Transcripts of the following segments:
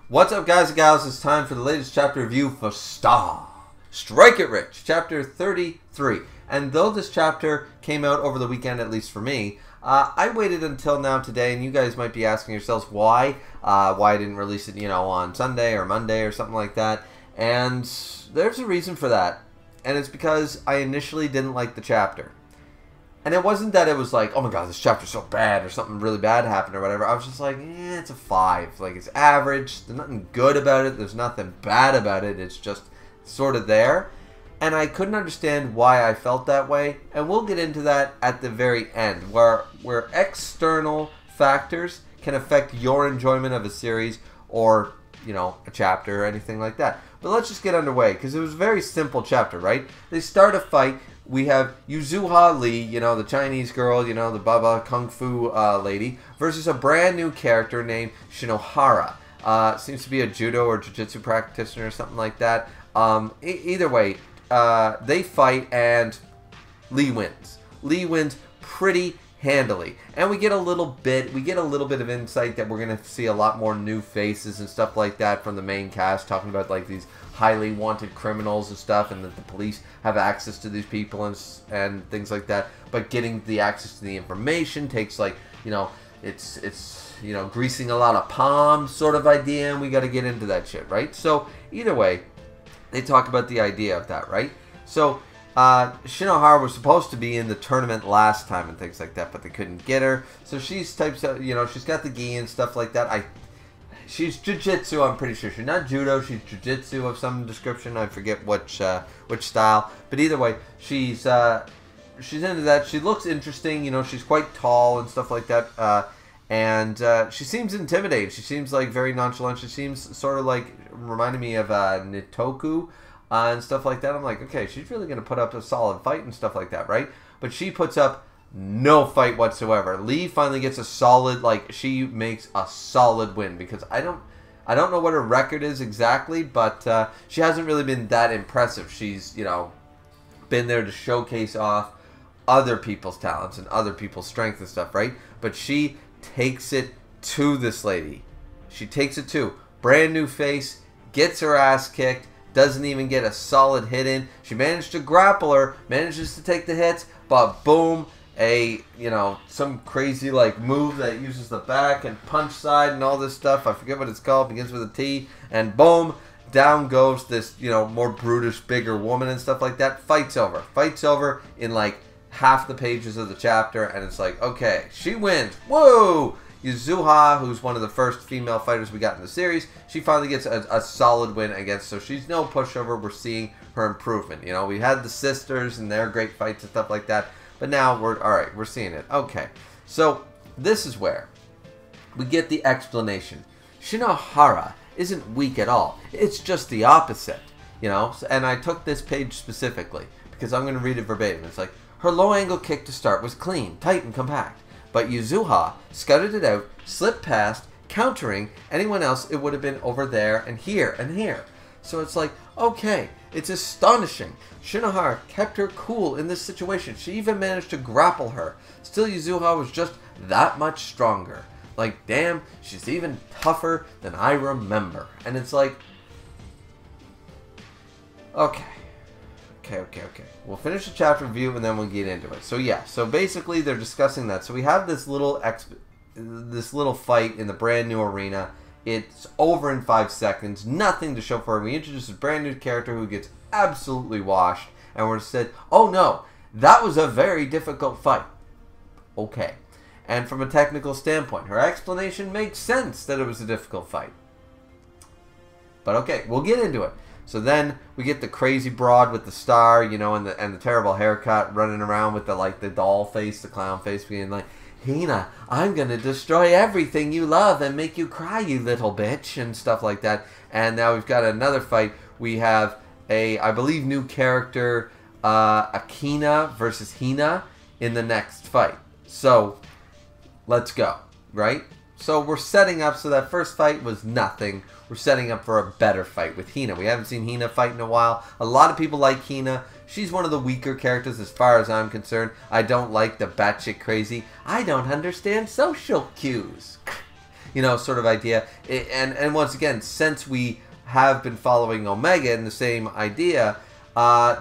What's up, guys and gals? It's time for the latest chapter review for Strike It Rich, chapter 33. And though this chapter came out over the weekend, at least for me, I waited until now today, and you guys might be asking yourselves why I didn't release it, on Sunday or Monday or something like that. And there's a reason for that, and it's because I initially didn't like the chapter. And it wasn't that it was like, oh my god, this chapter's so bad or something really bad happened or whatever. I was just like, it's a 5. Like, it's average. There's nothing good about it. There's nothing bad about it. It's just sort of there. And I couldn't understand why I felt that way. And we'll get into that at the very end, where external factors can affect your enjoyment of a series or, a chapter or anything like that. But let's just get underway, because it was a very simple chapter, right? They start a fight. We have Yuzuha Lee, the Chinese girl, the Baba Kung Fu lady, versus a brand new character named Shinohara. Seems to be a judo or jiu-jitsu practitioner or something like that. Either way, they fight and Lee wins. Lee wins pretty handily. And we get a little bit of insight that we're going to see a lot more new faces and stuff like that from the main cast, talking about like these highly wanted criminals and stuff, and that the police have access to these people and things like that. But getting the access to the information takes it's greasing a lot of palms sort of idea, and we got to get into that shit, right? So either way, they talk about the idea of that, right? So Shinohara was supposed to be in the tournament last time and things like that, but they couldn't get her. So she's types of, she's got the gi and stuff like that. She's jiu-jitsu, I'm pretty sure. She's not judo, she's jiu-jitsu of some description. I forget which style. But either way, she's into that. She looks interesting, she's quite tall and stuff like that. And she seems intimidating. She seems like very nonchalant. She seems sort of like reminding me of Nitoku and stuff like that. I'm like, okay, she's really going to put up a solid fight and stuff like that, right? But she puts up no fight whatsoever. Lee finally gets a solid, she makes a solid win, because I don't know what her record is exactly, but she hasn't really been that impressive. She's, been there to showcase off other people's talents and other people's strength and stuff, right? But she takes it to this lady. She takes it to brand new face, gets her ass kicked, doesn't even get a solid hit in. She managed to grapple her, manages to take the hits, but boom, some crazy move that uses the back and punch side and all this stuff. I forget what it's called, begins with a T, and boom, down goes this, more brutish, bigger woman and stuff like that. Fight's over in half the pages of the chapter, and it's like, okay, she wins. Whoa! Yuzuha, who's one of the first female fighters we got in the series, she finally gets a solid win against, so she's no pushover. We're seeing her improvement. We had the sisters and their great fights and stuff like that, but now we're seeing it. Okay, so this is where we get the explanation. Shinohara isn't weak at all. It's just the opposite, and I took this page specifically because I'm going to read it verbatim. It's like, her low-angle kick to start was clean, tight, and compact. But Yuzuha scouted it out, slipped past, countering anyone else. It would have been over there and here and here. So it's like, okay, it's astonishing. Shinohara kept her cool in this situation. She even managed to grapple her. Still, Yuzuha was just that much stronger. Like, damn, she's even tougher than I remember. And it's like, okay. We'll finish the chapter review and then we'll get into it. So yeah, so basically they're discussing that. So we have this little fight in the brand new arena. It's over in 5 seconds. Nothing to show for it. We introduce a brand new character who gets absolutely washed, and we're said, oh no, that was a very difficult fight. Okay. And from a technical standpoint, her explanation makes sense that it was a difficult fight. But okay, we'll get into it. So then we get the crazy broad with the star, and the terrible haircut, running around with the doll face, the clown face, being like, Hina, I'm gonna destroy everything you love and make you cry, you little bitch, and stuff like that. And now we've got another fight. We have I believe, new character, Akina versus Hina in the next fight. So let's go, right? So we're setting up, so that first fight was nothing. We're setting up for a better fight with Hina. We haven't seen Hina fight in a while. A lot of people like Hina. She's one of the weaker characters as far as I'm concerned. I don't like the batshit crazy, I don't understand social cues. you know, sort of idea. And once again, since we have been following Omega in the same idea,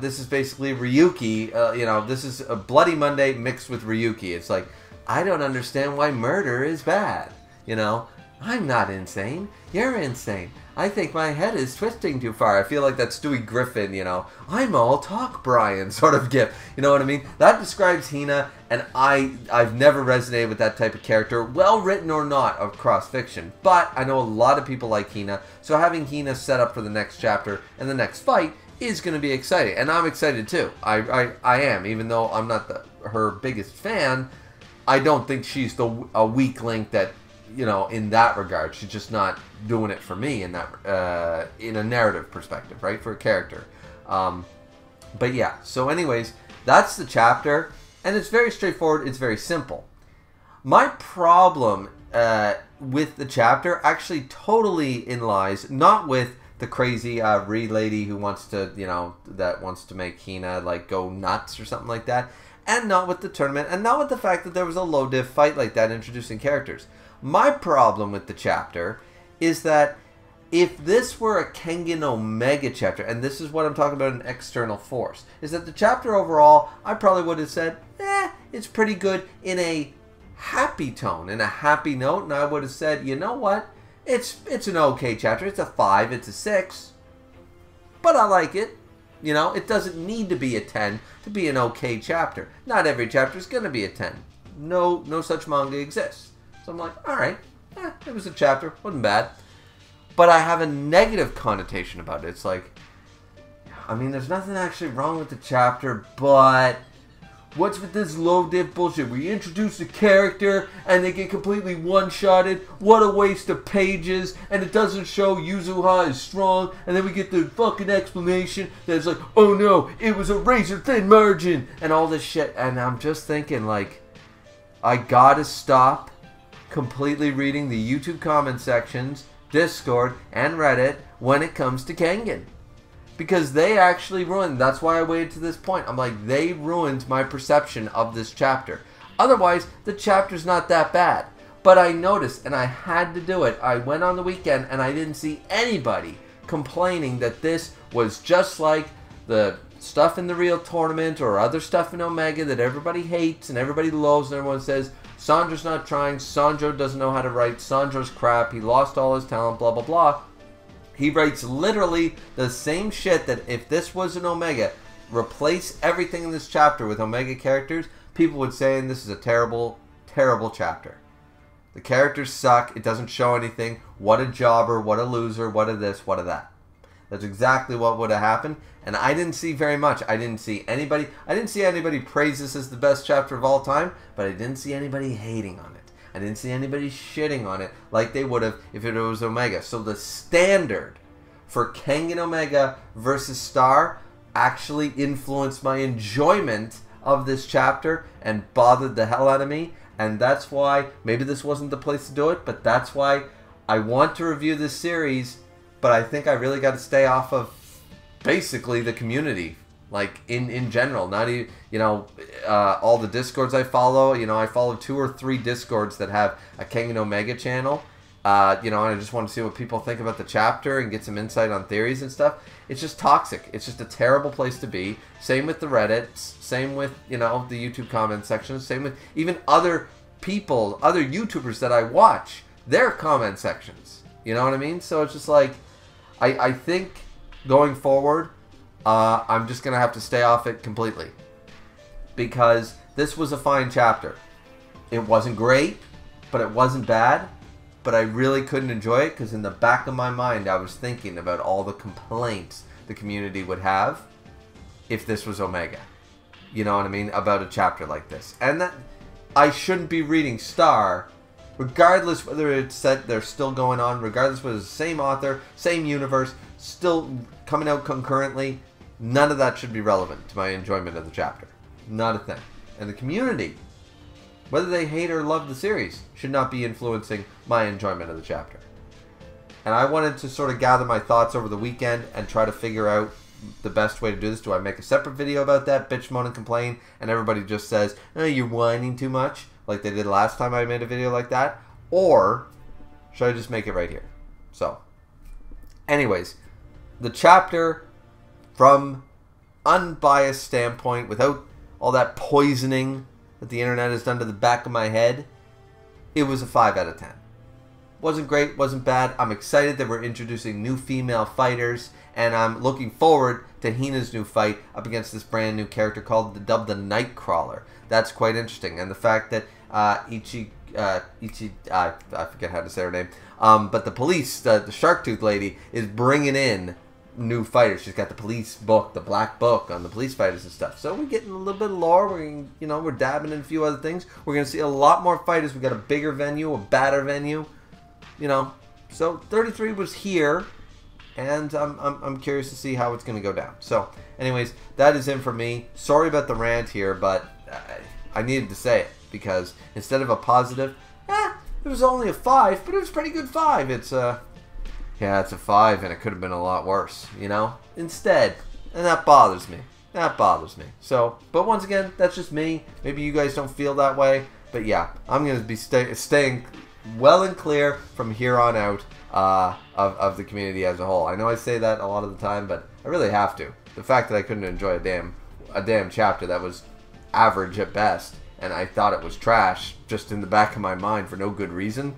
this is basically Ryuki. You know, this is a Bloody Monday mixed with Ryuki. It's like, I don't understand why murder is bad. You know, I'm not insane. You're insane. I think my head is twisting too far. I feel like that Stewie Griffin, you know, I'm all talk, Brian, sort of gift. You know what I mean? That describes Hina, and I've never resonated with that type of character, well written or not, across fiction. But I know a lot of people like Hina, so having Hina set up for the next chapter and the next fight is going to be exciting. And I'm excited too. I am, even though I'm not her biggest fan. I don't think she's a weak link that, you know, in that regard. She's just not doing it for me in that in a narrative perspective, right, for a character. But yeah, so anyways, that's the chapter, and it's very straightforward. It's very simple. My problem with the chapter actually totally lies not with the crazy Ree lady who wants to, you know, that wants to make Hina like go nuts or something like that, and not with the tournament, and not with the fact that there was a low div fight like that introducing characters. My problem with the chapter is that if this were a Kengan Omega chapter, and this is what I'm talking about, an external force, is that the chapter overall, I probably would have said, it's pretty good in a happy tone, in a happy note, and I would have said, you know what, it's an okay chapter, it's a 5, it's a 6, but I like it. You know, it doesn't need to be a 10 to be an okay chapter. Not every chapter is going to be a 10. No such manga exists. So I'm like, alright, it was a chapter, wasn't bad. But I have a negative connotation about it. It's like, I mean, there's nothing actually wrong with the chapter, but what's with this low div bullshit? We introduce a character and they get completely one-shotted. What a waste of pages. And it doesn't show Yuzuha is strong. And then we get the fucking explanation that it's like, oh no, it was a razor-thin margin. And all this shit. And I'm just thinking, like, I gotta stop completely reading the YouTube comment sections, Discord, and Reddit when it comes to Kengan. Because they actually ruined, that's why I waited to this point. I'm like, they ruined my perception of this chapter. Otherwise, the chapter's not that bad. But I noticed, and I had to do it, I went on the weekend and I didn't see anybody complaining that this was just like the stuff in the real tournament or other stuff in Omega that everybody hates and everybody loathes, and everyone says, Sandra's not trying, Sanjo doesn't know how to write, Sandra's crap, he lost all his talent, blah blah blah. He writes literally the same shit that if this was an Omega, replace everything in this chapter with Omega characters, people would say, and this is a terrible, terrible chapter. The characters suck, it doesn't show anything, what a jobber, what a loser, what a this, what a that. That's exactly what would have happened, and I didn't see very much. I didn't see anybody praise this as the best chapter of all time, but I didn't see anybody hating on it. I didn't see anybody shitting on it like they would have if it was Omega. So the standard for Kengan Omega versus Star actually influenced my enjoyment of this chapter and bothered the hell out of me. And that's why, maybe this wasn't the place to do it, but that's why I want to review this series, but I think I really got to stay off of basically the community. Like, in general, not even, you know, all the Discords I follow. You know, I follow 2 or 3 Discords that have a Kengan Omega channel. You know, and I just want to see what people think about the chapter and get some insight on theories and stuff. It's just toxic. It's just a terrible place to be. Same with the Reddits. Same with, you know, the YouTube comment sections. Same with even other people, other YouTubers that I watch, their comment sections. You know what I mean? So it's just like, I think going forward, I'm just going to have to stay off it completely. Because this was a fine chapter. It wasn't great, but it wasn't bad. But I really couldn't enjoy it because in the back of my mind I was thinking about all the complaints the community would have if this was Omega. You know what I mean? About a chapter like this. And that I shouldn't be reading Star, regardless whether it's set they're still going on, regardless whether it's the same author, same universe, still coming out concurrently. None of that should be relevant to my enjoyment of the chapter. Not a thing. And the community, whether they hate or love the series, should not be influencing my enjoyment of the chapter. And I wanted to sort of gather my thoughts over the weekend and try to figure out the best way to do this. Do I make a separate video about that, bitch, moan, and complain, and everybody just says, oh, you're whining too much, like they did last time I made a video like that? Or should I just make it right here? So, anyways, the chapter from unbiased standpoint, without all that poisoning that the internet has done to the back of my head, it was a 5 out of 10. Wasn't great, wasn't bad. I'm excited that we're introducing new female fighters, and I'm looking forward to Hina's new fight up against this brand new character called the Nightcrawler. That's quite interesting, and the fact that I forget how to say her name, but the police, the Shark Tooth lady, is bringing in new fighters. She's got the police book, the black book on the police fighters and stuff. So we're getting a little bit of lore. We're dabbing in a few other things. We're gonna see a lot more fighters. We got a bigger venue, a badder venue. So 33 was here, and I'm curious to see how it's gonna go down. So, anyways, that is it for me. Sorry about the rant here, but I needed to say it because instead of a positive, it was only a 5, but it was a pretty good 5. Yeah, it's a 5, and it could have been a lot worse, Instead, and that bothers me. That bothers me. So, but once again, that's just me. Maybe you guys don't feel that way, but yeah, I'm going to be staying well and clear from here on out of the community as a whole. I know I say that a lot of the time, but I really have to. The fact that I couldn't enjoy a damn chapter that was average at best, and I thought it was trash just in the back of my mind for no good reason.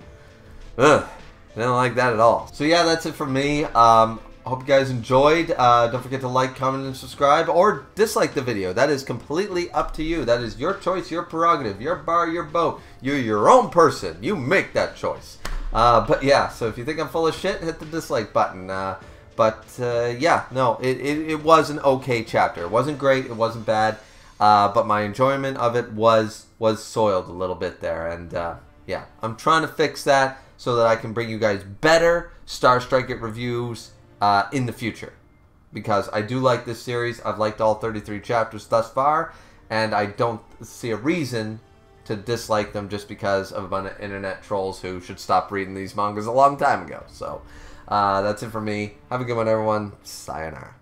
Ugh. I don't like that at all. So yeah, that's it from me. Hope you guys enjoyed. Don't forget to like, comment, and subscribe, or dislike the video. That is completely up to you. That is your choice, your prerogative, your bar, your boat. You're your own person. You make that choice. But yeah, so if you think I'm full of shit, hit the dislike button. Yeah, no, it was an okay chapter. It wasn't great. It wasn't bad. But my enjoyment of it was soiled a little bit there. And yeah, I'm trying to fix that so that I can bring you guys better Star Strike It reviews in the future. Because I do like this series. I've liked all 33 chapters thus far, and I don't see a reason to dislike them just because of a bunch of internet trolls who should stop reading these mangas a long time ago. So, that's it for me. Have a good one, everyone. Sayonara.